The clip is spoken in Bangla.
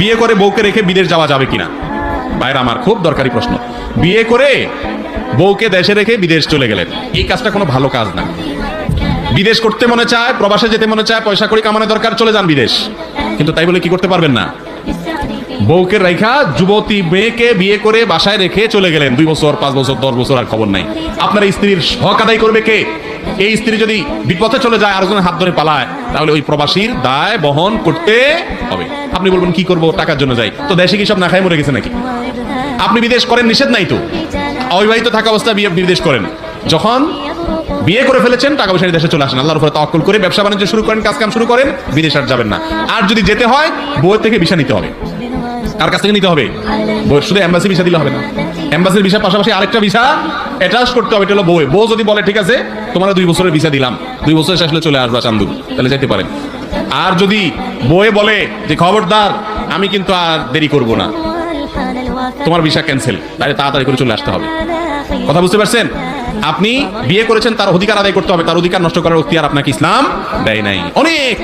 বিয়ে করে বউকে রেখে বিদেশ যাওয়া যাবে কিনা? ভাইরা আমার, খুব দরকারি প্রশ্ন। বিয়ে করে বউকে দেশে রেখে বিদেশ চলে গেলেন, এই কাজটা কোনো ভালো কাজ না। বিদেশ করতে মনে চায়, প্রবাসে যেতে মনে চায়, পয়সা কড়ি কামানো দরকার, চলে যান বিদেশ। কিন্তু তাই বলে কি করতে পারবেন না? বউকে রেখা যুবতী মেয়েকে বিয়ে করে বাসায় রেখে চলে গেলেন, 2 বছর 5 বছর 10 বছর আর খবর নাই। আপনার স্ত্রীর হক আদায় করবে কে? এই স্ত্রী যদি বিপথে চলে যায়, আরেকজনের হাত ধরে পালায়, তাহলে ওই প্রবাসীর দায় বহন করতে হবে। আপনি বলবেন কি করব, টাকার জন্য যাই। তো দেশে কি সব না খায় মরে গেছে নাকি? আপনি বিদেশ করেন, নিষেধ নাই তো। অবিবাহিত থাকা অবস্থায় বিদেশ করেন, যখন বিয়ে করে ফেলেছেন টাকা পয়সা দেশে চলে আসেন, আল্লাহর উপরে তাওয়াক্কুল করে ব্যবসা বাণিজ্য শুরু করেন, কাজ কাম শুরু করেন, বিদেশ আর যাবেন না। আর যদি যেতে হয়, বউয়ের থেকে ভিসা নিতে হবে। কার কাছ থেকে নিতে হবে? বউ। শুধু এম্বাসি ভিসা দিলে হবে না, এম্বাসির ভিসার পাশাপাশি আরেকটা ভিসা অ্যাটাচ করতে হবে, এটা হলো বউ। বউ যদি বলে ঠিক আছে তোমার 2 বছরের ভিসা দিলাম, 2 বছর শেষ হলে চলে আসবা চান্দু, তাহলে যেতে পারেন। আর যদি বউয়ে বলে যে খবরদার আমি কিন্তু আর দেরি করব না, তোমার ভিসা ক্যান্সেল, তাহলে তাড়াতাড়ি করে চলে আসতে হবে। কথা বুঝতে পারছেন? আপনি বিয়ে করেছেন, তার অধিকার আদায় করতে হবে, তার অধিকার নষ্ট করার অধিকার আপনাকে ইসলাম দেয় নাই। অনেক